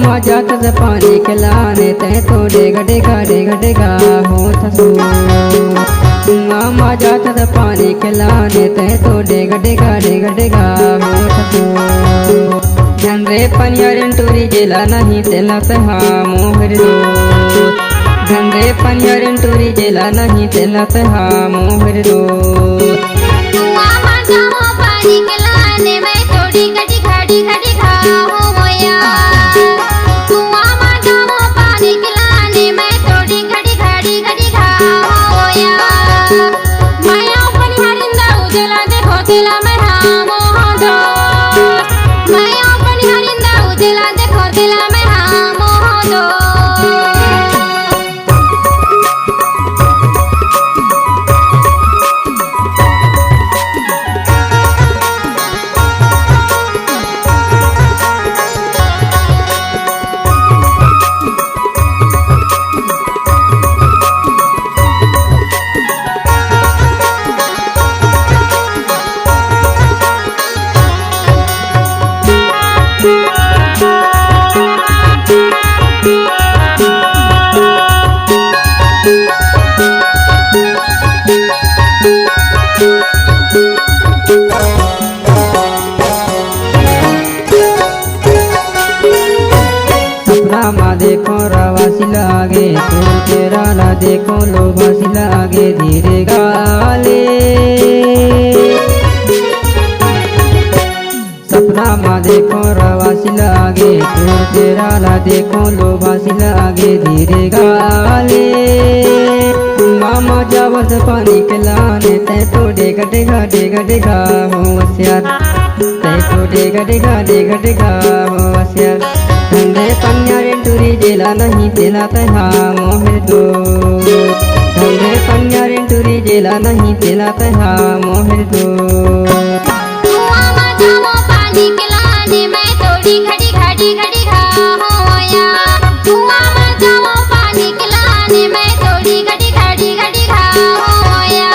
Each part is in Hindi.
जात से पानी खिलाने ते तो डेगा डेगा हो थसू। मामा जात से पानी खिलाने ते तो डेगा डेगा हो थसू। झंडे पनियरिन टूरी जिला नहीं तेला तहा मोहर दो। झंडे पनियरिन टूरी जिला नहीं तेला तहा मोहर दो। मामा जाओ पानी खिलाने मैं तो डेगा डेगा हो मोया। मामा जाओ पानी खिलाने मैं तो डेगा डेगा हो मोया। माया पनिहरिंदा उजला देखो तेला मैं हाँ मोह दो। माया पनिहरिंदा उजला देखो तेला मैं हाँ मोह दो। सपना देखो रवासी लागे तो तेरा ना देखो लोभासी लागे धीरे गाले। सपना माँ देखो रवासी लागे तो तेरा ना देखो लोभासी लागे धीरे गाले। मामा जावत पानी खिलाने ते तो डेगा डेगा हो होशियार। ते तो डेगा डेगा हो होशियार। झंडे पनियरिन टूरी जिला नहीं तेला तहा मोहर दो। झंडे पनियरिन टूरी जिला नहीं तेला तहा मोहर दो। मामा जाओ पानी खिलाने मैं तो डेगा हो मोया। मामा जाओ पानी खिलाने मैं तो डेगा हो मोया।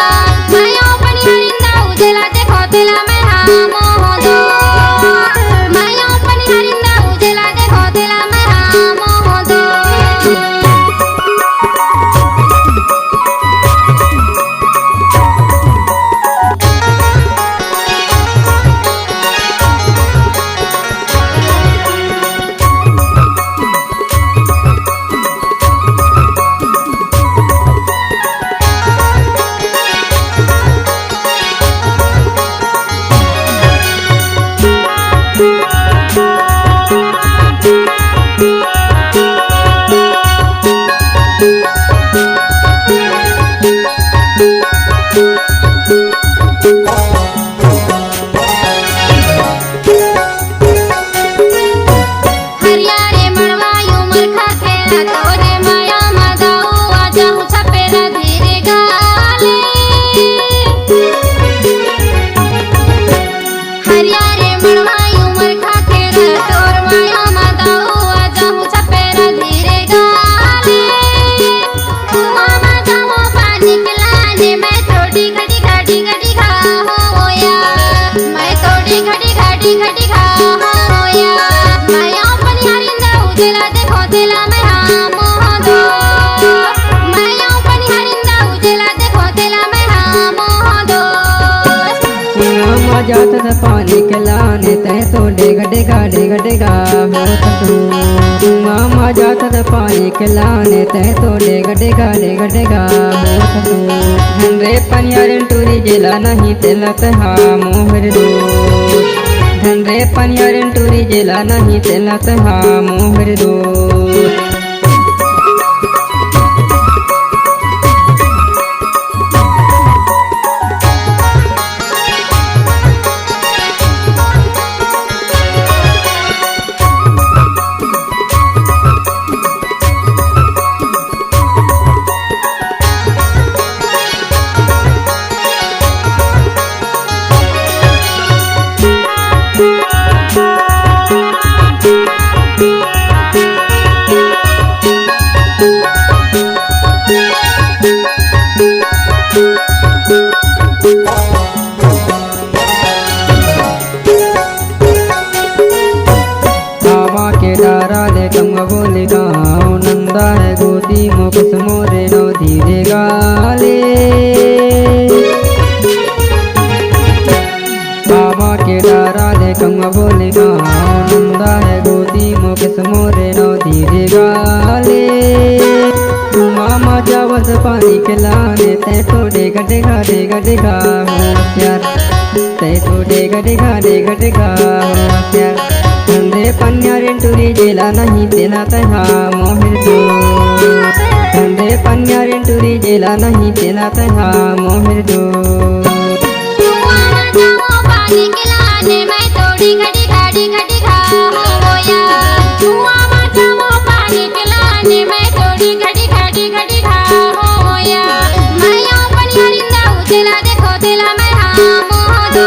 माया पनिहरिंदा उजला देखो तेला मैं हाँ मोह दो। माया पनिहरिंदा उजला देखो तेला मैं हाँ मोह दो। हरियारे मड़वायू मरखा खेला तोरे माया मदाऊ आजाऊ छपेरा धीरे गाले। हरियारे मड़वायू मरखा खेला तोर माया मदाऊ आजाऊ छपेरा धीरे गाले। मामा जाओ पानी खिलाने मैं तो डेगा हो मोया। मैं तो डेगा हो मोया। माया पनिहरिंदा उजला देखो तेला मैं हाँ मोह दो। माया पनिहरिंदा उजला देखो तेला मैं हाँ मोह दो। मामा जात से पानी खिलाने ते तो डेगा डेगा हो थसू। मामा जात से पानी खिलाने ते तो डेगा डेगा हो थसू। झंडे पनियरिन टूरी जिला नहीं तेला तहा मोहर दो। झंडे पनियरिन टूरी जिला नहीं तेला तहा मोहर दो। बोले नंदा है गोदी मोकेश मोरे नो धीरे गाले मामा जावत पानी के लाने ते तो डेगा डेगा डेगा डेगा होशियार ते तो डेगा डेगा डेगा डेगा होशियार कंधे पन्यारे टूरी जेला नहीं तेला तहा मोहिर दो कंधे पन्यारे टूरी जेला नहीं तेला तहा मोहिर दो पानी खिलाने मैं थोड़ी घड़ी घड़ी घड़ी खा होया मामा जाओ पानी खिलाने मैं थोड़ी घड़ी घड़ी घड़ी खा होया मैं यो पनियारिंदा उजला देखो तेला मैं हाँ मोह दो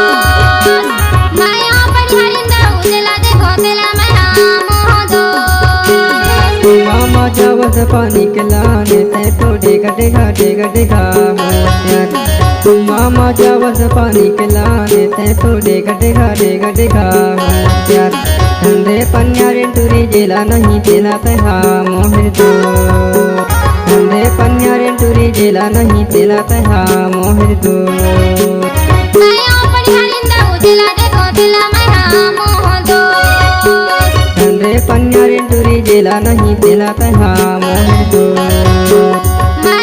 मैं यो पनियारिंदा उजला देखो तेला मैं हाँ मोह दो मामा जावत पानी के लाने ते तो डेगा डेगा डेगा डेगा होशियार मामा जावत पानी के लाने ते तो डेगा डेगा डेगा डेगा होशियार कंधे पन्यारे टूरी जेला नहीं तेला तहा मोहिर दो कंधे पन्यारे टूरी जेला नहीं तेला तहा मोहिर दो मैं यो पनियारिंदा उजला देखो तेला मैं हाँ मोह दो कंधे पन्यारे टूरी जेला नहीं तेला तहा मोहिर दो मैं